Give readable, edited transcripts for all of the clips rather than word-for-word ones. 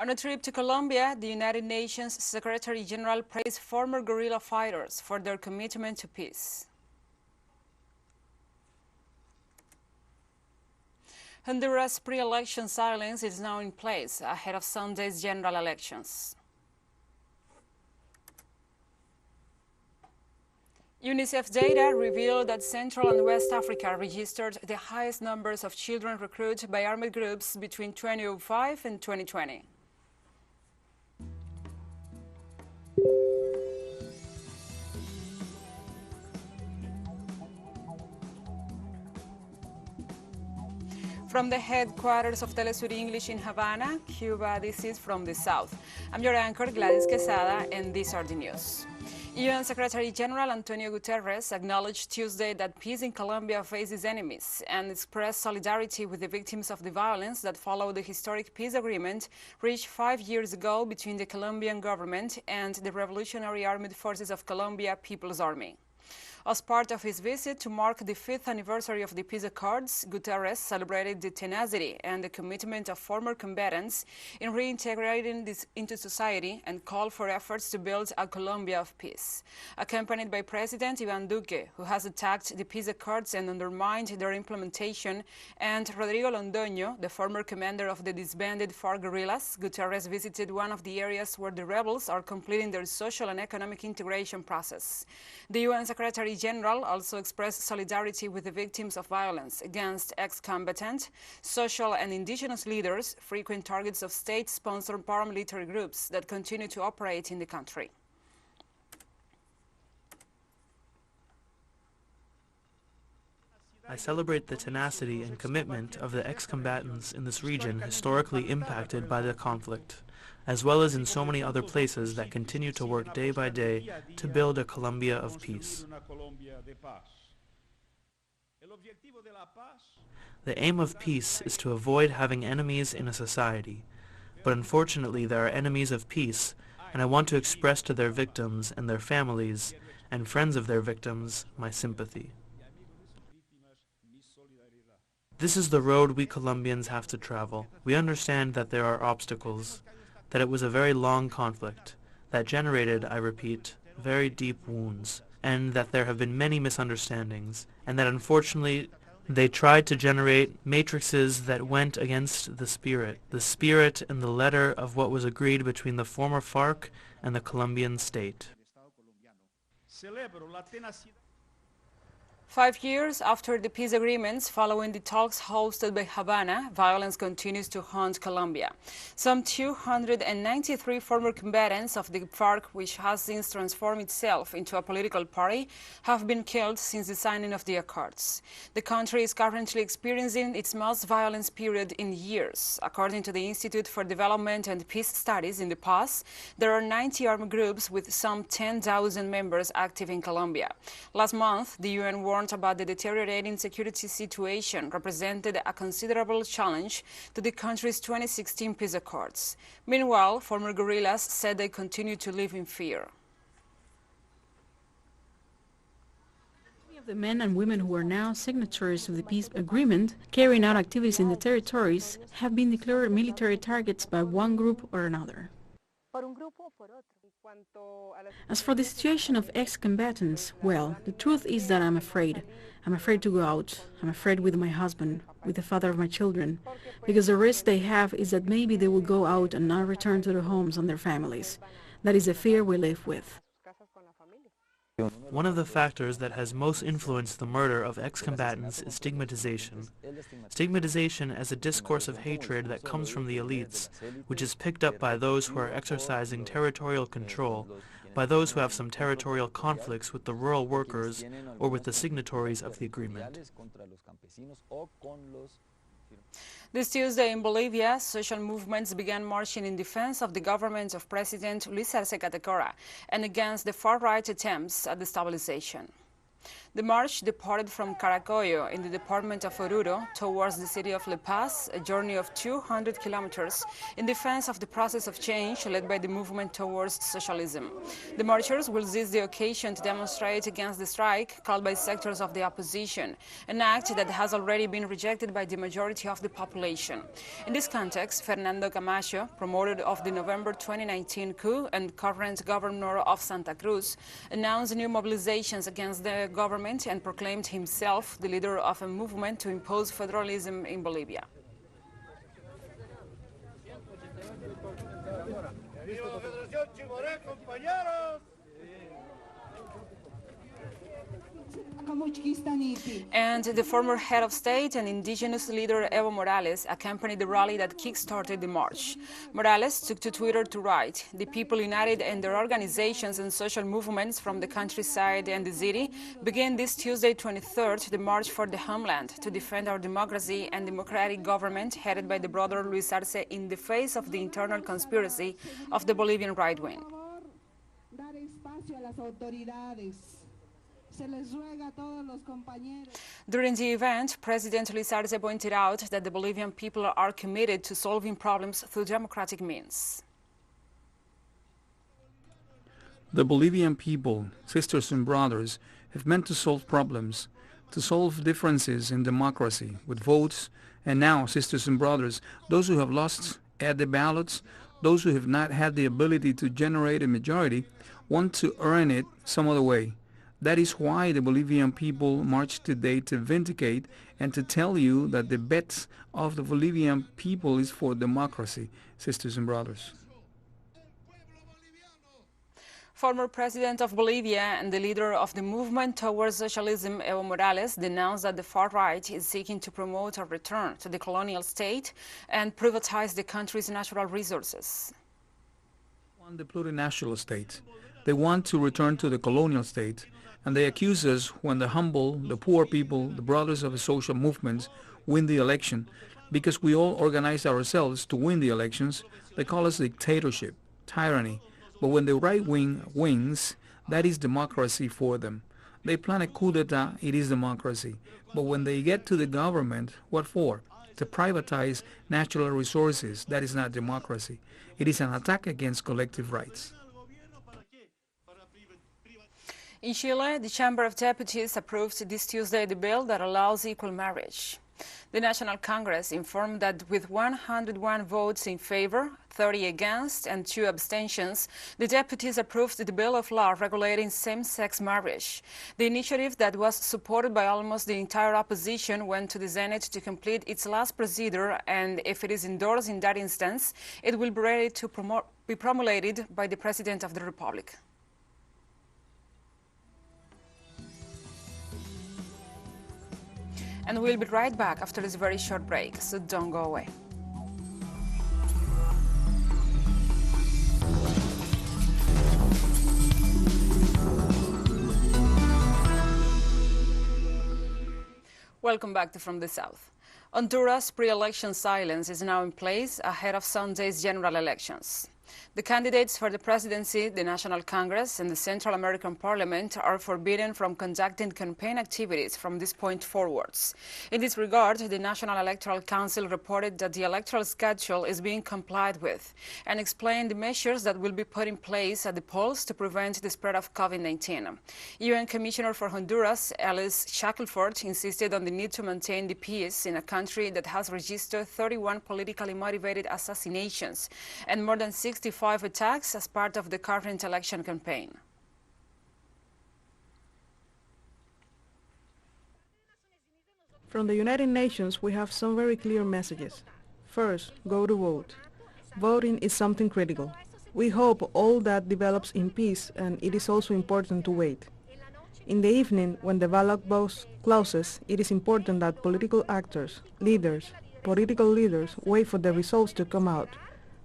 On a trip to Colombia, the United Nations Secretary General praised former guerrilla fighters for their commitment to peace. Honduras' pre-election silence is now in place ahead of Sunday's general elections. Unicef data revealed that Central and West Africa registered the highest numbers of children recruited by armed groups between 2005 and 2020. From the headquarters of TeleSUR English in Havana, Cuba, this is From the South. I'm your anchor, Gladys Quesada, and these are the news. UN Secretary General Antonio Guterres acknowledged Tuesday that peace in Colombia faces enemies and expressed solidarity with the victims of the violence that followed the historic peace agreement reached 5 years ago between the Colombian government and the Revolutionary Armed Forces of Colombia People's Army. As part of his visit to mark the 5th anniversary of the peace accords, Guterres celebrated the tenacity and the commitment of former combatants in reintegrating this into society and called for efforts to build a Colombia of peace. Accompanied by President Iván Duque, who has attacked the peace accords and undermined their implementation, and Rodrigo Londoño, the former commander of the disbanded FARC guerrillas, Guterres visited one of the areas where the rebels are completing their social and economic integration process. The UN Secretary General also expressed solidarity with the victims of violence against ex-combatant, social and indigenous leaders, frequent targets of state-sponsored paramilitary groups that continue to operate in the country. I celebrate the tenacity and commitment of the ex-combatants in this region historically impacted by the conflict, as well as in so many other places that continue to work day by day to build a Colombia of peace. The aim of peace is to avoid having enemies in a society, but unfortunately there are enemies of peace, and I want to express to their victims and their families and friends of their victims my sympathy. This is the road we Colombians have to travel. We understand that there are obstacles, that it was a very long conflict, that generated, I repeat, very deep wounds, and that there have been many misunderstandings, and that unfortunately they tried to generate matrices that went against the spirit and the letter of what was agreed between the former FARC and the Colombian state. 5 years after the peace agreements following the talks hosted by Havana, violence continues to haunt Colombia. Some 293 former combatants of the FARC, which has since transformed itself into a political party, have been killed since the signing of the accords. The country is currently experiencing its most violent period in years. According to the Institute for Development and Peace Studies in the past, there are 90 armed groups with some 10,000 members active in Colombia. Last month, the UN warned about the deteriorating security situation represented a considerable challenge to the country's 2016 peace accords. Meanwhile, former guerrillas said they continue to live in fear. Many of the men and women who are now signatories of the peace agreement, carrying out activities in the territories, have been declared military targets by one group or another. As for the situation of ex-combatants, well, the truth is that I'm afraid. I'm afraid to go out. I'm afraid with my husband, with the father of my children, because the risk they have is that maybe they will go out and not return to their homes and their families. That is the fear we live with. One of the factors that has most influenced the murder of ex-combatants is stigmatization. Stigmatization as a discourse of hatred that comes from the elites, which is picked up by those who are exercising territorial control, by those who have some territorial conflicts with the rural workers or with the signatories of the agreement. This Tuesday in Bolivia, social movements began marching in defense of the government of President Luis Arce Catacora and against the far-right attempts at destabilization. The march departed from Caracollo in the department of Oruro towards the city of La Paz, a journey of 200 kilometers in defense of the process of change led by the movement towards socialism. The marchers will seize the occasion to demonstrate against the strike called by sectors of the opposition, an act that has already been rejected by the majority of the population. In this context, Fernando Camacho, promoter of the November 2019 coup and current governor of Santa Cruz, announced new mobilizations against the government and proclaimed himself the leader of a movement to impose federalism in Bolivia. And the former head of state and indigenous leader Evo Morales accompanied the rally that kick-started the march. Morales took to Twitter to write, "The people united in their organizations and social movements from the countryside and the city began this Tuesday 23rd the march for the homeland to defend our democracy and democratic government headed by the brother Luis Arce in the face of the internal conspiracy of the Bolivian right wing." During the event, President Luis Arce pointed out that the Bolivian people are committed to solving problems through democratic means. The Bolivian people, sisters and brothers, have meant to solve problems, to solve differences in democracy with votes, and now, sisters and brothers, those who have lost at the ballots, those who have not had the ability to generate a majority, want to earn it some other way. That is why the Bolivian people marched today to vindicate and to tell you that the bet of the Bolivian people is for democracy, sisters and brothers. Former president of Bolivia and the leader of the movement towards socialism, Evo Morales, denounced that the far right is seeking to promote a return to the colonial state and privatize the country's natural resources. They want the plurinational state. They want to return to the colonial state. And they accuse us when the humble, the poor people, the brothers of the social movements win the election. Because we all organize ourselves to win the elections, they call us dictatorship, tyranny. But when the right wing wins, that is democracy for them. They plan a coup d'etat, it is democracy. But when they get to the government, what for? To privatize natural resources, that is not democracy. It is an attack against collective rights. In Chile, the Chamber of Deputies approved this Tuesday the bill that allows equal marriage. The National Congress informed that with 101 votes in favor, 30 against, and 2 abstentions, the deputies approved the bill of law regulating same-sex marriage. The initiative that was supported by almost the entire opposition went to the Senate to complete its last procedure, and if it is endorsed in that instance, it will be ready to be promulgated by the President of the Republic. And we'll be right back after this very short break, so don't go away. Welcome back to From the South. Honduras' pre-election silence is now in place ahead of Sunday's general elections. The candidates for the presidency, the National Congress, and the Central American Parliament are forbidden from conducting campaign activities from this point forwards. In this regard, the National Electoral Council reported that the electoral schedule is being complied with and explained the measures that will be put in place at the polls to prevent the spread of COVID-19. UN Commissioner for Honduras, Alice Shackelford, insisted on the need to maintain the peace in a country that has registered 31 politically motivated assassinations and more than 65 attacks as part of the current election campaign. From the United Nations, we have some very clear messages. First, go to vote. Voting is something critical. We hope all that develops in peace, and it is also important to wait. In the evening, when the ballot box closes, it is important that political actors, political leaders wait for the results to come out,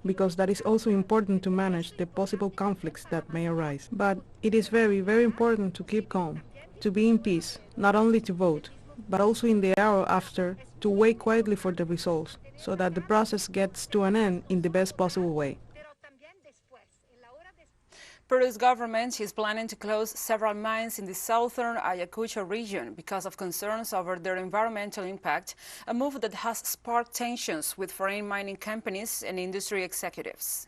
because that is also important to manage the possible conflicts that may arise. But it is very, very important to keep calm, to be in peace, not only to vote, but also in the hour after, to wait quietly for the results, so that the process gets to an end in the best possible way. Peru's government is planning to close several mines in the southern Ayacucho region because of concerns over their environmental impact, a move that has sparked tensions with foreign mining companies and industry executives.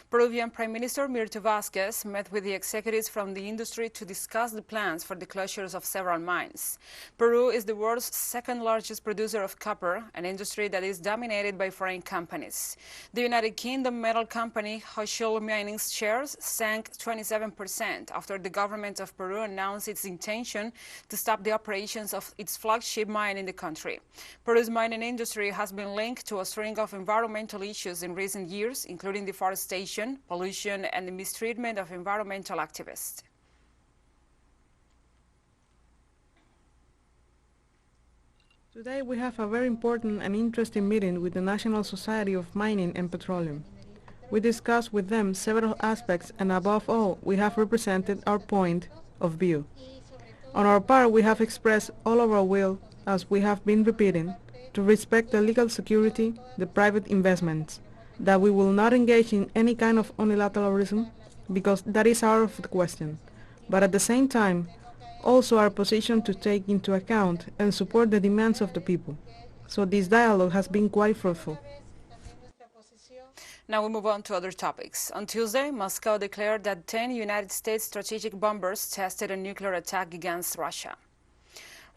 Peruvian Prime Minister Mirta Vázquez met with the executives from the industry to discuss the plans for the closures of several mines. Peru is the world's second largest producer of copper, an industry that is dominated by foreign companies. The United Kingdom metal company Hochschild Mining's shares sank 27% after the government of Peru announced its intention to stop the operations of its flagship mine in the country. Peru's mining industry has been linked to a string of environmental issues in recent years, including deforestation, pollution, and the mistreatment of environmental activists. Today we have a very important and interesting meeting with the National Society of Mining and Petroleum. We discussed with them several aspects, and above all, we have represented our point of view. On our part, we have expressed all of our will, as we have been repeating, to respect the legal security, the private investments, that we will not engage in any kind of unilateralism, because that is out of the question, but at the same time, also our position to take into account and support the demands of the people. So this dialogue has been quite fruitful. Now we move on to other topics. On Tuesday, Moscow declared that 10 United States strategic bombers tested a nuclear attack against Russia.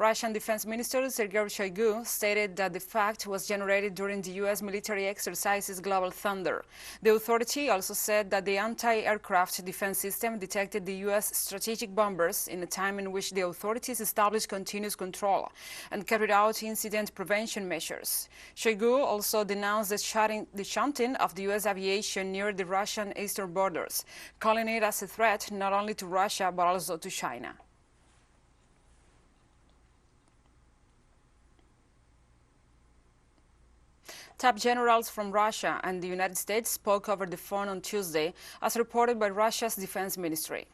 Russian Defense Minister Sergei Shoigu stated that the fact was generated during the U.S. military exercises Global Thunder. The authority also said that the anti-aircraft defense system detected the U.S. strategic bombers in a time in which the authorities established continuous control and carried out incident prevention measures. Shoigu also denounced the shunting of the U.S. aviation near the Russian eastern borders, calling it as a threat not only to Russia but also to China. Top generals from Russia and the United States spoke over the phone on Tuesday, as reported by Russia's defense ministry.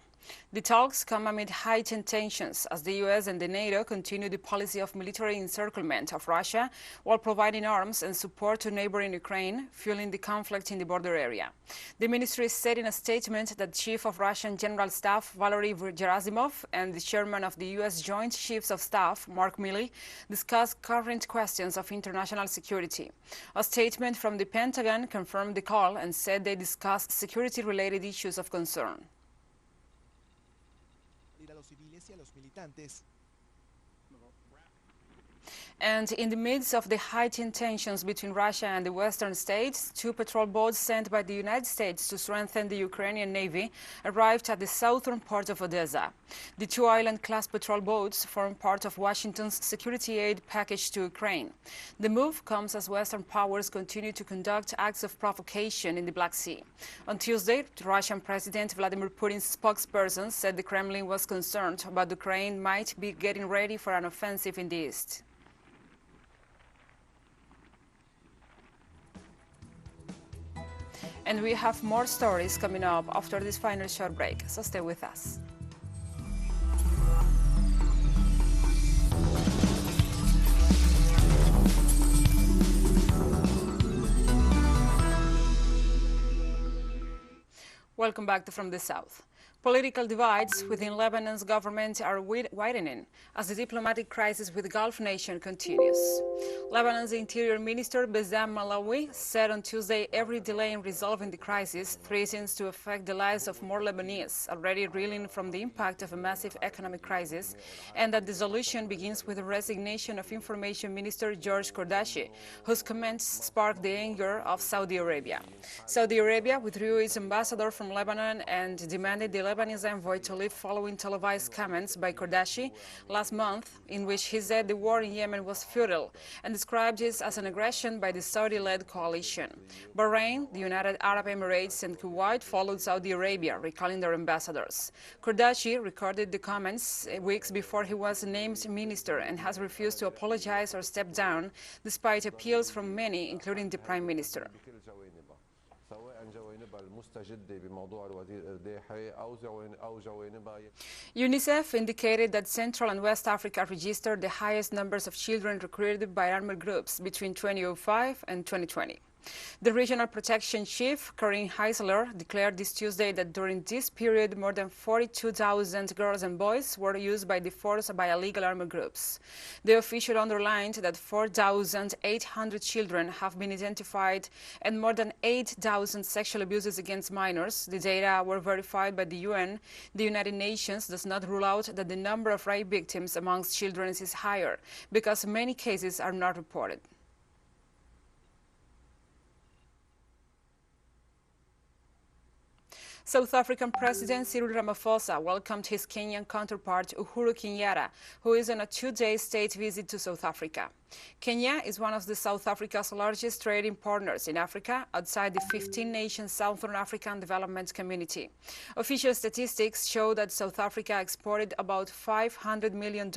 The talks come amid heightened tensions as the U.S. and the NATO continue the policy of military encirclement of Russia while providing arms and support to neighboring Ukraine, fueling the conflict in the border area. The ministry said in a statement that Chief of Russian General Staff Valery Gerasimov and the Chairman of the U.S. Joint Chiefs of Staff, Mark Milley, discussed current questions of international security. A statement from the Pentagon confirmed the call and said they discussed security-related issues of concern. And in the midst of the heightened tensions between Russia and the Western states, 2 patrol boats sent by the United States to strengthen the Ukrainian Navy arrived at the southern port of Odessa. The 2 island-class patrol boats form part of Washington's security aid package to Ukraine. The move comes as Western powers continue to conduct acts of provocation in the Black Sea. On Tuesday, Russian President Vladimir Putin's spokesperson said the Kremlin was concerned about Ukraine might be getting ready for an offensive in the east. And we have more stories coming up after this final short break, so stay with us. Welcome back to From the South. Political divides within Lebanon's government are widening as the diplomatic crisis with the Gulf nation continues. Lebanon's Interior Minister Bezam Malawi said on Tuesday every delay in resolving the crisis threatens to affect the lives of more Lebanese already reeling from the impact of a massive economic crisis, and that the solution begins with the resignation of Information Minister George Kordashi, whose comments sparked the anger of Saudi Arabia. Saudi Arabia withdrew its ambassador from Lebanon and demanded the Lebanese envoy to leave following televised comments by Kordashi last month, in which he said the war in Yemen was futile and described it as an aggression by the Saudi-led coalition. Bahrain, the United Arab Emirates, and Kuwait followed Saudi Arabia, recalling their ambassadors. Kordashi recorded the comments weeks before he was named minister and has refused to apologize or step down, despite appeals from many, including the Prime Minister. Unicef indicated that Central and West Africa registered the highest numbers of children recruited by armed groups between 2005 and 2020. The Regional Protection Chief, Karin Heisler, declared this Tuesday that during this period, more than 42,000 girls and boys were used by the force by illegal armed groups. The official underlined that 4,800 children have been identified and more than 8,000 sexual abuses against minors. The data were verified by the UN. The United Nations does not rule out that the number of rape victims amongst children is higher because many cases are not reported. South African President Cyril Ramaphosa welcomed his Kenyan counterpart Uhuru Kenyatta, who is on a two-day state visit to South Africa. Kenya is one of South Africa's largest trading partners in Africa, outside the 15-nation Southern African Development Community. Official statistics show that South Africa exported about $500 million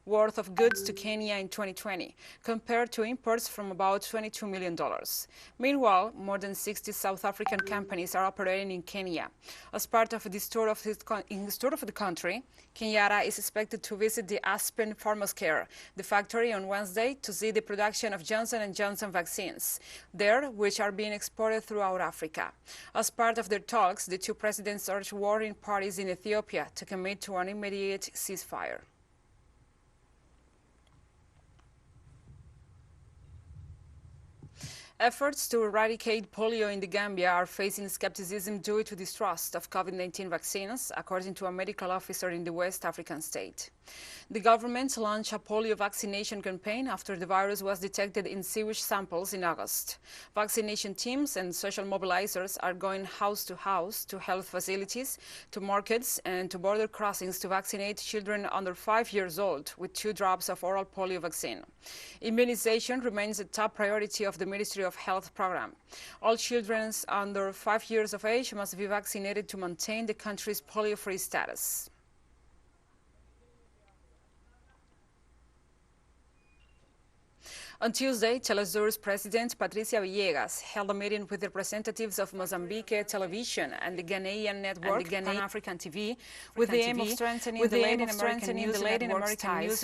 worth of goods to Kenya in 2020, compared to imports from about $22 million. Meanwhile, more than 60 South African companies are operating in Kenya. As part of this tour of the country, Kenyatta is expected to visit the Aspen Pharmacare, the factory, on Wednesday to see the production of Johnson & Johnson vaccines there, which are being exported throughout Africa. As part of their talks, the two presidents urged warring parties in Ethiopia to commit to an immediate ceasefire. Efforts to eradicate polio in the Gambia are facing skepticism due to distrust of COVID-19 vaccines, according to a medical officer in the West African state. The government launched a polio vaccination campaign after the virus was detected in sewage samples in August. Vaccination teams and social mobilizers are going house to house, to health facilities, to markets, and to border crossings to vaccinate children under 5 years old with 2 drops of oral polio vaccine. Immunization remains a top priority of the Ministry of Health program. All children under 5 years of age must be vaccinated to maintain the country's polio-free status. On Tuesday, TeleSUR's President Patricia Villegas held a meeting with representatives of Mozambique Television and the Ghanaian network Pan-African TV with the aim of strengthening the Latin American news network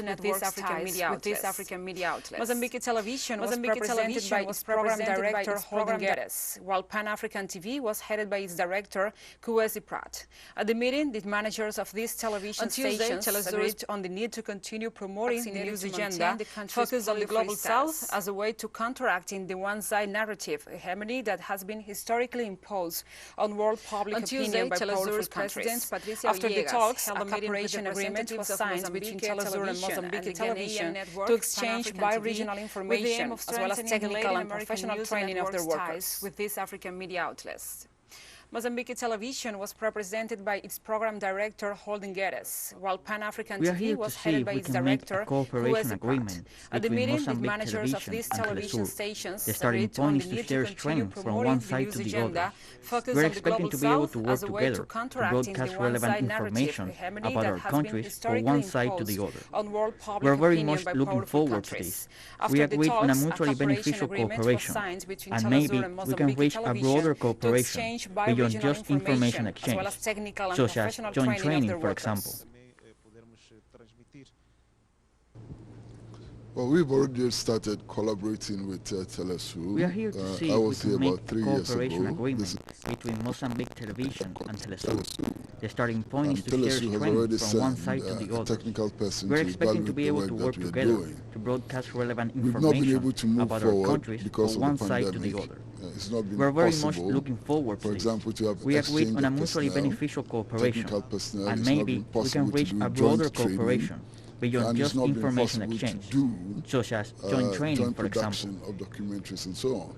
with these African media outlets. Mozambique Television was represented by its program director Holden Guedes, while Pan-African TV was headed by its director Kuwesi Pratt. At the meeting, the managers of these television stations agreed on the need to continue promoting the news agenda focused on the global South as a way to counteracting the one-side narrative hegemony that has been historically imposed on world public opinion by powerful countries. After the talks, a cooperation agreement was signed between TeleSUR and Mozambique Television to exchange bi-regional information as well as technical and professional training of their workers with these African media outlets. Mozambique Television was represented by its program director Holden Guedes, while Pan-African TV was headed by its director Kuwesi Pratt. At the meeting, the managers of these television stations agreed on the need to continue promoting the news agenda focused on the global South as a way to counteracting the one-side narrative hegemony that has been historically imposed on world public opinion by powerful countries. After the talks, a cooperation agreement was signed between TeleSUR and Mozambique Television to exchange bi-regional just information exchange, as well as technical and professional joint training, for example. Well, we've already started collaborating with TeleSUR. We are here to see I if was we here can about make 3 a years cooperation ago. agreement between Mozambique Television and TeleSUR. The starting point is to TeleSUR share has strength already from one sent side to the other. technical person We're to expecting to be able evaluate to the work work that we are together doing. to broadcast relevant We've not been information able to move about our forward countries because from of one the side to pandemic. the other. It's not been We're very possible, much looking forward to for this. example, to have We agreed exchange on a of mutually personnel, beneficial cooperation, technical personnel. and It's not maybe been we possible can to reach do a broader joint training, cooperation beyond and it's just not been information possible to exchange, do such as joint training, joint for example. production of documentaries and so on.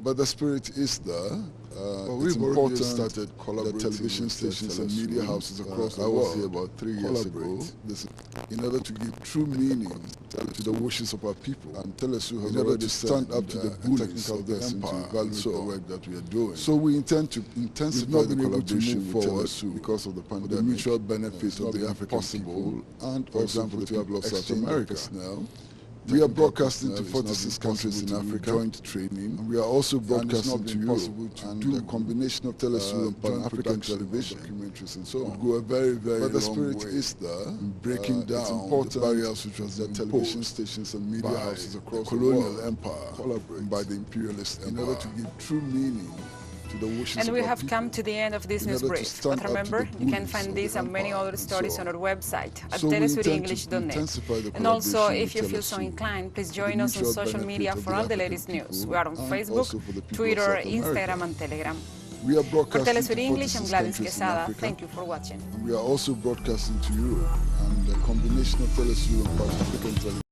But the spirit is there. Well, It's we've already important started that collaborating television with stations and TeleSUR. media houses across the I world was here about 3 years ago. in order to give true meaning to the wishes of our people. And TeleSUR has already stand up to the bullies of the empire to evaluate the work that we are doing. So we intend to intensify the collaboration with TeleSUR because of the pandemic, the mutual benefit of the African people, and for example, to have lost South America personnel. We are broadcasting to 46 countries in Africa, joint training. And we are also broadcasting to Europe, and a combination of TeleSUR and Pan-African television, documentaries and so on. Go a very, very long way. But the spirit is there, in breaking down the barriers which was the television stations and media houses across the colonial empire, collaborated by the imperialist empire, in order to give true meaning to the wishes And of we our have people, come to the end of this in news order to brief. stand But up to remember, the you can bullies find of this the and many empire other and stories so on our website at So we intend to telesurenglish.net. intensify the And also, collaboration if you with feel so TeleSUR inclined, please for the join us on mutual social media benefit of for the all the African latest news. people We are on and Facebook, also for the people of Twitter, South America. Instagram, and Telegram. We are For broadcasting TeleSUR to English, I'm 46 Gladys countries in Quesada. Africa. Thank you for watching. And we are also broadcasting to Europe, and a combination of TeleSUR and Pan-African television.